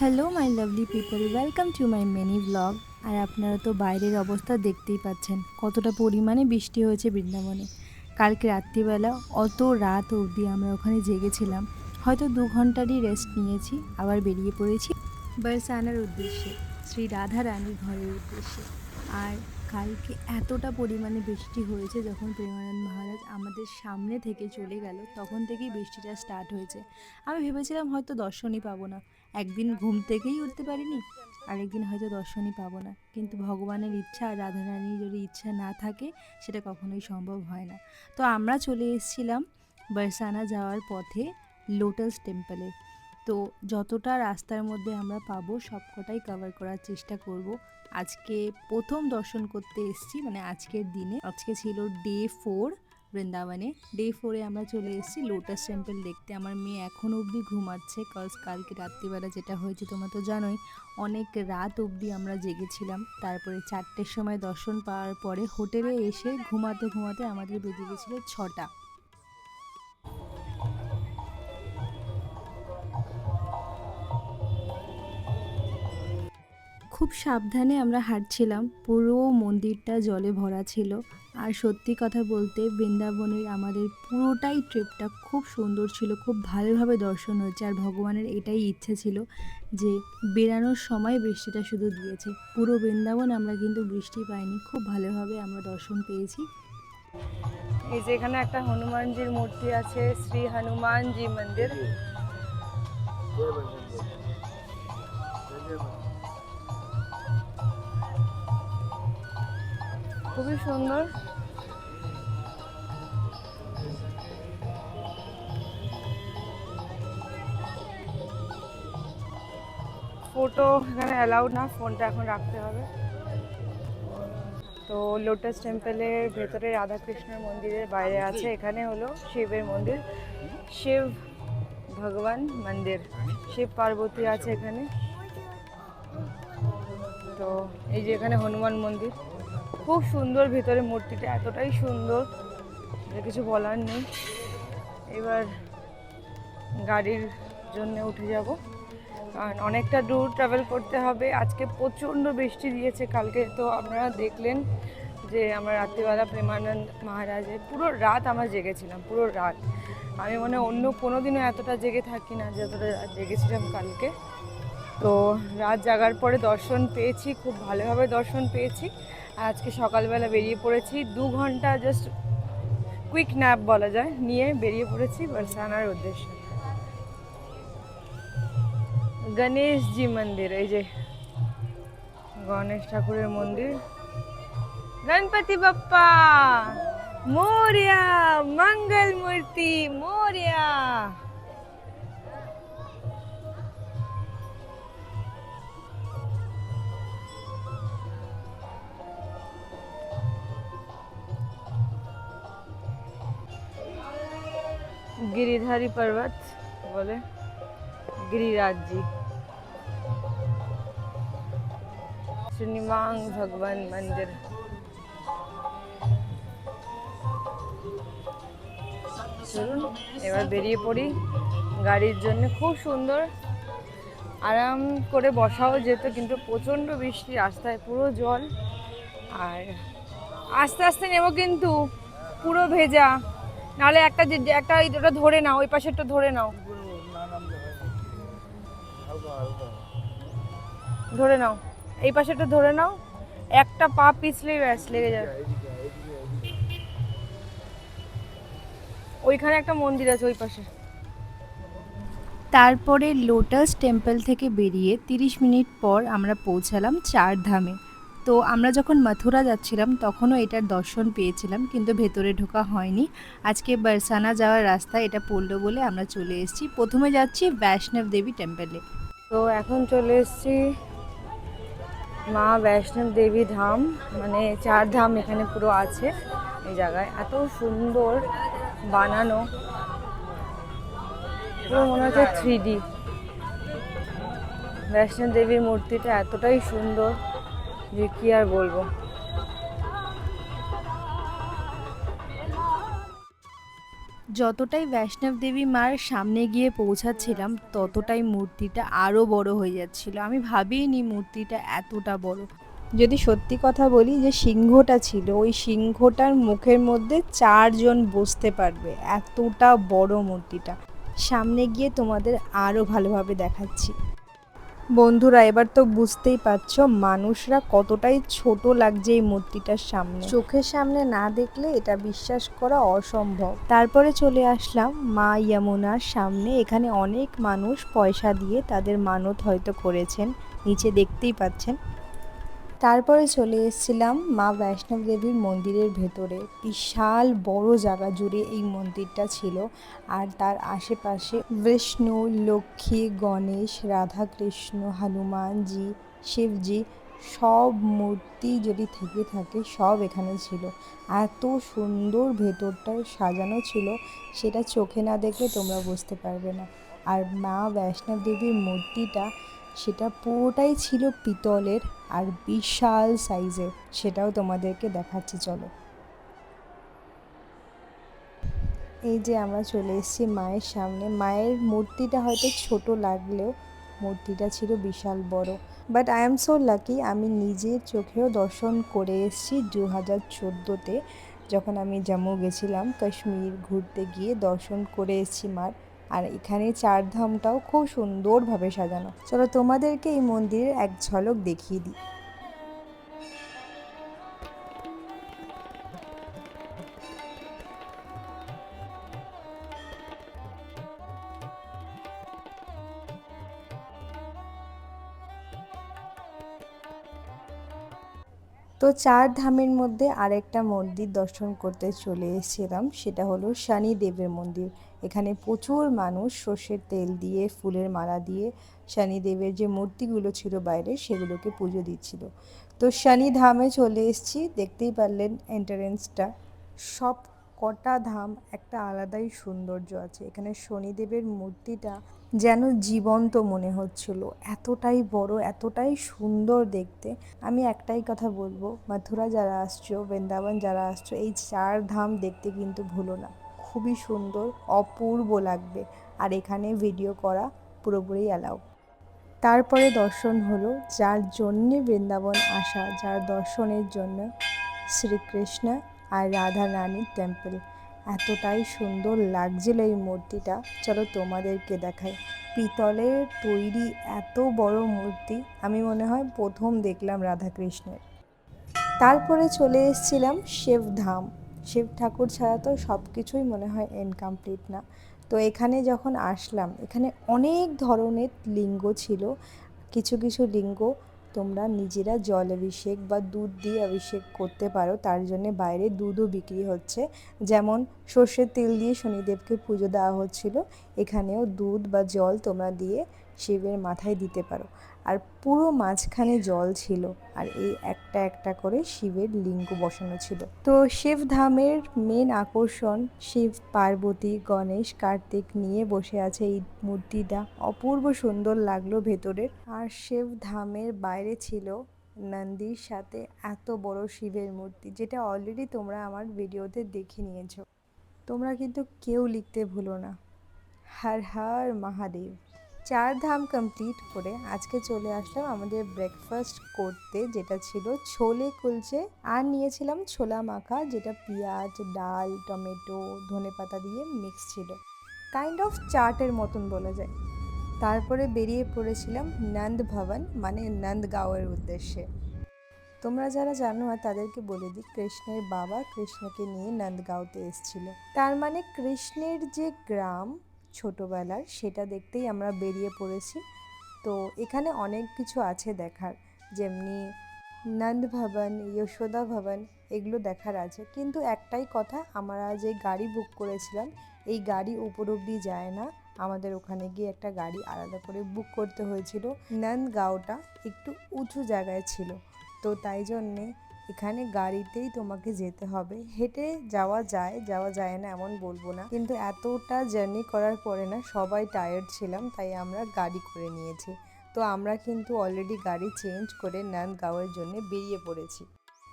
Hello my lovely people, welcome to my mini blog. আর আপনারা তো বাইরের অবস্থা দেখতেই পাচ্ছেন কতটা পরিমাণে বৃষ্টি হয়েছে বৃন্দাবনে। কালকে রাত্রিবেলা অত রাত অবধি আমরা ওখানে জেগেছিলাম, হয়তো 2 ঘন্টারই রেস্ট নিয়েছি, আবার বেরিয়ে পড়েছি বারসানার উদ্দেশ্যে, শ্রী রাধা রানীর ঘরের উদ্দেশ্যে। আর কালকে এতটা পরিমাণে বৃষ্টি হয়েছে, যখন প্রেমানন্দ মহারাজ আমাদের সামনে থেকে চলে গেল তখন থেকেই বৃষ্টিটা স্টার্ট হয়েছে। আমি ভেবেছিলাম হয়তো দর্শনই পাবো না, একদিন ঘুম থেকেই উঠতে পারিনি, আরেকদিন হয়তো দর্শনই পাবো না। কিন্তু ভগবানের ইচ্ছা আর রাধারানীর যদি ইচ্ছা না থাকে সেটা কখনোই সম্ভব হয় না। তো আমরা চলে এসেছিলাম বারসানা যাওয়ার পথে লোটাস টেম্পলে। তো যতটা রাস্তার মধ্যে আমরা পাবো সবকটাই কভার করার চেষ্টা করব। আজকে প্রথম দর্শন করতে এসেছি, মানে আজকের দিনে, আজকে ছিল ডে 4 বৃন্দাবনে। ডে 4-এ আমরা চলে এসেছি লোটাস টেম্পল দেখতে। আমার মেয়ে এখনও অবধি ঘুমাচ্ছে, কালকে রাত্রিবেলা যেটা হয়েছে তোমরা তো জানোই, অনেক রাত অবধি আমরা জেগেছিলাম। তারপরে 4টের সময় দর্শন পাওয়ার পরে হোটেলে এসে ঘুমাতে ঘুমাতে আমাদের বেজে গেছিলো 6টা। খুব সাবধানে আমরা হাঁটছিলাম, পুরো মন্দিরটা জলে ভরা ছিল। আর সত্যি কথা বলতে বৃন্দাবনের আমাদের পুরোটাই ট্রিপটা খুব সুন্দর ছিল, খুব ভালোভাবে দর্শন হয়েছে। আর ভগবানের এটাই ইচ্ছে ছিল যে বেরানোর সময় বৃষ্টিটা শুধু দিয়েছে, পুরো বৃন্দাবন আমরা কিন্তু বৃষ্টি পাইনি, খুব ভালোভাবে আমরা দর্শন পেয়েছি। এই যে এখানে একটা হনুমানজির মূর্তি আছে, শ্রী হনুমানজি মন্দির। খুবই সুন্দর। ফটো এখানে অ্যালাউড না, ফোনটা এখন রাখতে হবে। তো লোটাস টেম্পলের ভেতরে রাধাকৃষ্ণের মন্দিরের বাইরে আছে, এখানে হলো শিবের মন্দির, শিব ভগবান মন্দির, শিব পার্বতী আছে এখানে। তো এই যে এখানে হনুমান মন্দির, খুব সুন্দর ভিতরে মূর্তিটা, এতটাই সুন্দর যে কিছু বলার নেই। এবার গাড়ির জন্য উঠে যাব, কারণ অনেকটা দূর ট্রাভেল করতে হবে। আজকে প্রচণ্ড বৃষ্টি দিয়েছে, কালকে তো আপনারা দেখলেন যে আমরা রাত্রিবেলা প্রেমানন্দ মহারাজের পুরো রাত আমরা জেগেছিলাম, পুরো রাত। আমি মনে অন্য কোনো দিনও এতটা জেগে থাকি না যতটা রাত জেগেছিলাম কালকে। তো রাত জাগার পরে দর্শন পেয়েছি, খুব ভালোভাবে দর্শন পেয়েছি। আর আজকে সকালবেলা বেরিয়ে পড়েছি, 2 ঘন্টা জাস্ট কুইক ন্যাপ বলা যায় নিয়ে বেরিয়ে পড়েছি বারসানার উদ্দেশ্যে। গণেশজি মন্দির, এই যে গণেশ ঠাকুরের মন্দির। গণপতি বাপ্পা মোরিয়া, মঙ্গল মূর্তি মোরিয়া। गिरिधारी पर्वत बोले, गिरिराज जी, श्रीनिवास भगवान मंदिर। চলুন এবার বেরিয়ে পড়ি গাড়ির জন্য। খুব সুন্দর আরাম করে বসাও যেত, কিন্তু প্রচণ্ড বৃষ্টি, রাস্তায় পুরো জল। আর আস্তে আস্তে নেব, কিন্তু পুরো ভেজা। নাহলে একটা ওটা ধরে নাও, ওই পাশেরটা ধরে নাও, ধরে নাও, এই পাশেরটা ধরে নাও, একটা পা পিছলেই ব্যাস লেগে যাবে। ওইখানে একটা মন্দির আছে ওই পাশে। তারপরে লোটাস টেম্পল থেকে বেরিয়ে 30 মিনিট পর আমরা পৌঁছালাম 4 ধামে। তো আমরা যখন মথুরা যাচ্ছিলাম তখনও এটার দর্শন পেয়েছিলাম, কিন্তু ভেতরে ঢোকা হয়নি। আজকে বারসানা যাওয়ার রাস্তা এটা পড়লো বলে আমরা চলে এসেছি। প্রথমে যাচ্ছি বৈষ্ণব দেবী টেম্পলে। তো এখন চলে এসেছি মা বৈষ্ণব দেবী ধাম, মানে 4 ধাম এখানে পুরো আছে এই জায়গায়। এত সুন্দর বানানো, পুরো মনে হচ্ছে 3D। বৈষ্ণব দেবীর মূর্তিটা এতটাই সুন্দর যে কি আর বলবো। যতটাই বৈষ্ণব দেবী মার সামনে গিয়ে পৌঁছাচ্ছিলাম ততটাই মূর্তিটা আরও বড় হয়ে যাচ্ছিল। আমি ভাবিনি মূর্তিটা এতটা বড়। যদি সত্যি কথা বলি যে সিংহটা ছিল, ওই সিংহটার মুখের মধ্যে 4 জন বসতে পারবে, এতটা বড় মূর্তিটা। সামনে গিয়ে তোমাদের আরও ভালোভাবে দেখাচ্ছি। বন্ধুরা, এবার তো বুঝতেই পারছো মানুষরা কতটাই ছোট লাগছে এই মূর্তিটার সামনে। চোখের সামনে না দেখলে এটা বিশ্বাস করা অসম্ভব। তারপরে চলে আসলাম মা যমুনার সামনে। এখানে অনেক মানুষ পয়সা দিয়ে তাদের মানত হয়তো করেছেন, নিচে দেখতেই পাচ্ছেন। তারপরে চলে এসেছিলাম মা বৈষ্ণব দেবীর মন্দিরের ভেতরে। বিশাল বড় জায়গা জুড়ে এই মন্দিরটা ছিল, আর তার আশেপাশে বিষ্ণু, লক্ষ্মী, গণেশ, রাধাকৃষ্ণ, হনুমানজি, শিবজি সব মূর্তি যদি থেকে থাকে সব এখানে ছিল। এত সুন্দর ভেতরটা সাজানো ছিল, সেটা চোখে না দেখলে তোমরা বুঝতে পারবে না। আর মা বৈষ্ণব দেবীর মূর্তিটা সেটা পুরোটাই ছিল পিতলের আর বিশাল সাইজের, সেটাও তোমাদেরকে দেখাচ্ছি চলো। এই যে আমরা চলে এসেছি মায়ের সামনে। মায়ের মূর্তিটা হয়তো ছোট লাগলেও মূর্তিটা ছিল বিশাল বড়। But I am so lucky, আমি নিজের চোখেও দর্শন করে এসেছি 2014-তে, যখন আমি জম্মু গেছিলাম কাশ্মীর ঘুরতে গিয়ে দর্শন করে এসেছি মার। আর এখানে 4 ধামটাও খুব সুন্দরভাবে সাজানো। চলো তোমাদেরকে এই মন্দিরের এক ঝলক দেখিয়ে দিই। তো 4 ধামের মধ্যে আরেকটা মন্দির দর্শন করতে চলে এসেছিলাম, সেটা হলো শনিদেবের মন্দির। এখানে প্রচুর মানুষ সর্ষের তেল দিয়ে, ফুলের মালা দিয়ে শনিদেবের যে মূর্তিগুলো ছিল বাইরে সেগুলোকে পুজো দিচ্ছিল। তো শনি ধামে চলে এসেছি, দেখতেই পারলেন এন্ট্রান্সটা। সব কটা ধাম একটা আলাদাই সৌন্দর্য আছে। এখানে শনিদেবের মূর্তিটা যেন জীবন্ত মনে হচ্ছিল, এতটাই বড়, এতটাই সুন্দর দেখতে। আমি একটাই কথা বলবো, মথুরা যারা আসছো, বৃন্দাবন যারা আসছো, এই 4 ধাম দেখতে কিন্তু ভুলো না। খুবই সুন্দর, অপূর্ব লাগবে। আর এখানে ভিডিও করা পুরোপুরি অ্যালাউ। তারপরে দর্শন হলো যার জন্যে বৃন্দাবন আসা, যার দর্শনের জন্য শ্রীকৃষ্ণ আর রাধা রানীর টেম্পল। এতটাই সুন্দর লাগছিল এই মূর্তিটা, চলো তোমাদেরকে দেখাই। পিতলের তৈরি এত বড় মূর্তি আমি মনে হয় প্রথম দেখলাম রাধাকৃষ্ণের। তারপরে চলে এসেছিলাম শিবধাম। শিব ঠাকুর ছাড়া তো সব কিছুই মনে হয় ইনকমপ্লিট না। তো এখানে যখন আসলাম, এখানে অনেক ধরনের লিঙ্গ ছিল। কিছু কিছু লিঙ্গ তোমরা নিজেরা জল অভিষেক বা দুধ দিয়ে অভিষেক করতে পারো, তার জন্য বাইরে দুধও বিক্রি হচ্ছে। যেমন সর্ষের তেল দিয়ে শনিদেবকে পুজো দেওয়া হচ্ছিল, এখানেও দুধ বা জল তোমরা দিয়ে শিবের মাথায় দিতে পারো। আর পুরো মাঝখানে জল ছিল, আর এই একটা একটা করে শিবের লিঙ্গ বসানো ছিল। তো শিবধামের মেন আকর্ষণ শিব, পার্বতী, গণেশ, কার্তিক নিয়ে বসে আছে এই মূর্তিটা, অপূর্ব সুন্দর লাগলো ভেতরের। আর শিবধামের বাইরে ছিল নন্দীর সাথে এত বড় শিবের মূর্তি, যেটা অলরেডি তোমরা আমার ভিডিওতে দেখে নিয়েছো। তোমরা কিন্তু কেউ লিখতে ভুলো না, হর হর মহাদেব। 4 ধাম কমপ্লিট করে আজকে চলে আসলাম আমাদের ব্রেকফাস্ট করতে, যেটা ছিল ছোলে কুলচে, আর নিয়েছিলাম ছোলা মাখা, যেটা পেঁয়াজ, ডাল, টমেটো, ধনেপাতা দিয়ে মিক্স ছিল। কাইন্ড অফ চাটের মতন বলা যায়। তারপরে বেরিয়ে পড়েছিলাম নন্দ ভবন মানে নন্দগাঁওয়ের উদ্দেশ্যে। তোমরা যারা জানো না তাদেরকে বলে দিই, কৃষ্ণের বাবা কৃষ্ণকে নিয়ে নন্দগাঁওতে এসেছিল। তার মানে কৃষ্ণের যে গ্রাম ছোটোবেলার, সেটা দেখতেই আমরা বেরিয়ে পড়েছি। তো এখানে অনেক কিছু আছে দেখার, যেমনি নন্দ ভবন, যশোদা ভবন, এগুলো দেখার আছে। কিন্তু একটাই কথা, আমরা যে গাড়ি বুক করেছিলাম এই গাড়ি উপর অব্দি যায় না, আমাদের ওখানে গিয়ে একটা গাড়ি আলাদা করে বুক করতে হয়েছিল। নন্দগাঁওটা একটু উঁচু জায়গায় ছিল, তো তাই জন্যে এখানে গাড়িতেই তোমাকে যেতে হবে। হেঁটে যাওয়া যায়, যাওয়া যায় না এমন বলবো না, কিন্তু এতটা জার্নি করার পরে না সবাই টায়ার্ড ছিলাম, তাই আমরা গাড়ি করে নিয়েছি। তো আমরা কিন্তু অলরেডি গাড়ি চেঞ্জ করে নন্দগাঁওয়ের জন্য বেরিয়ে পড়েছি।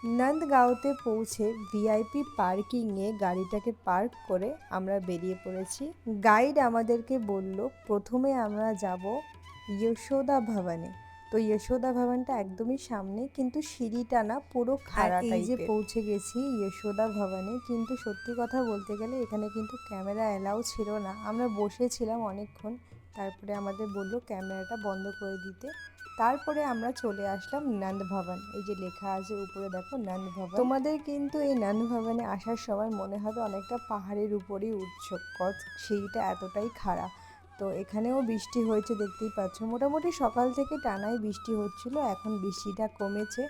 নন্দগাঁওতে পৌঁছে ভিআইপি পার্কিংয়ে গাড়িটাকে পার্ক করে আমরা বেরিয়ে পড়েছি। গাইড আমাদেরকে বলল প্রথমে আমরা যাব যশোদা ভবনে। তো যশোদা ভবনটা একদমই সামনে, কিন্তু সিঁড়িটা না পুরো খাড়া টাইপের। এই যে পৌঁছে গেছি যশোদা ভবনে, কিন্তু সত্যি কথা বলতে গেলে এখানে কিন্তু ক্যামেরা অ্যালাউ ছিল না। আমরা বসেছিলাম অনেকক্ষণ, তারপরে আমাদের বলল ক্যামেরাটা বন্ধ করে দিতে। তারপরে আমরা চলে আসলাম নন্দ ভবন। এই যে লেখা আছে উপরে দেখো নন্দ ভবন। তোমাদের কিন্তু এই নন্দ ভবনে আসার সময় মনে হবে অনেকটা পাহাড়ের উপরেই উঠছো, সিঁড়িটা এতটাই খাড়া। তো এখানেও বৃষ্টি হয়েছে দেখতেই পাচ্ছ, মোটামুটি সকাল থেকে টানাই বৃষ্টি হচ্ছিল, এখন বৃষ্টিটা কমেছে।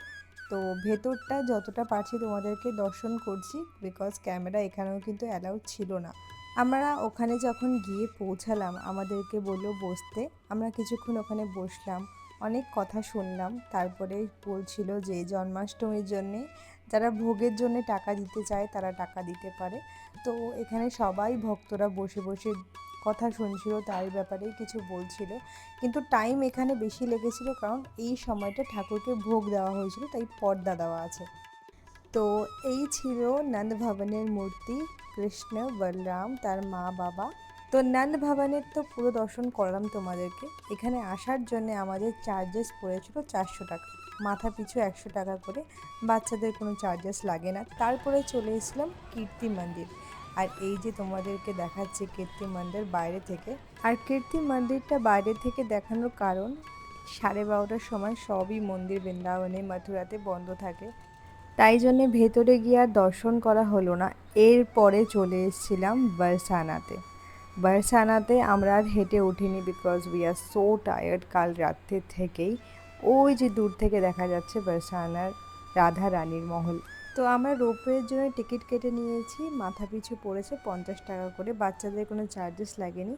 তো ভেতরটা যতটা পারছি তোমাদেরকে দর্শন করছি, বিকজ ক্যামেরা এখানেও কিন্তু অ্যালাউড ছিল না। আমরা ওখানে যখন গিয়ে পৌঁছালাম আমাদেরকে বললো বসতে, আমরা কিছুক্ষণ ওখানে বসলাম, অনেক কথা শুনলাম। তারপরে বলছিল যে জন্মাষ্টমীর জন্যে যারা ভোগের জন্য টাকা দিতে চায় তারা টাকা দিতে পারে। তো এখানে সবাই ভক্তরা বসে বসে কথা শুনছিল, তার ব্যাপারেই কিছু বলছিল। কিন্তু টাইম এখানে বেশি লেগেছিল, কারণ এই সময়টা ঠাকুরকে ভোগ দেওয়া হয়েছিল, তাই পর্দা দেওয়া আছে। তো এই ছিল নন্দ ভবনের মূর্তি, কৃষ্ণ বলরাম তার মা বাবা। তো নন্দ ভবনের তো পুরো দর্শন করলাম তোমাদেরকে। এখানে আসার জন্য আমাদের চার্জেস পড়েছিল 400 টাকা, মাথা পিছু 100 টাকা করে, বাচ্চাদের কোনো চার্জেস লাগে না। তারপরে চলে এসেছিলাম কীর্তি মন্দির। আর এই যে তোমাদেরকে দেখাচ্ছে কীর্তি মন্দির বাইরে থেকে। আর কীর্তি মন্দিরটা বাইরে থেকে দেখানোর কারণ 12:30টার সময় সবই মন্দির বৃন্দাবনে মথুরাতে বন্ধ থাকে, তাই জন্যে ভেতরে গিয়ে আর দর্শন করা হলো না। এরপরে চলে এসেছিলাম বারসানাতে। বারসানাতে আমরা আর হেঁটে উঠিনি, because we are so tired কাল রাত্রে থেকেই। ওই যে দূর থেকে দেখা যাচ্ছে বারসানার রাধা রানীর মহল। তো আমরা রোপওয়ের জন্য টিকিট কেটে নিয়েছি, মাথা পিছু পড়েছে 50 টাকা করে, বাচ্চাদের কোনো চার্জেস লাগেনি।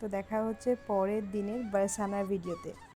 তো দেখা হচ্ছে পরের দিনের বারসানার ভিডিওতে।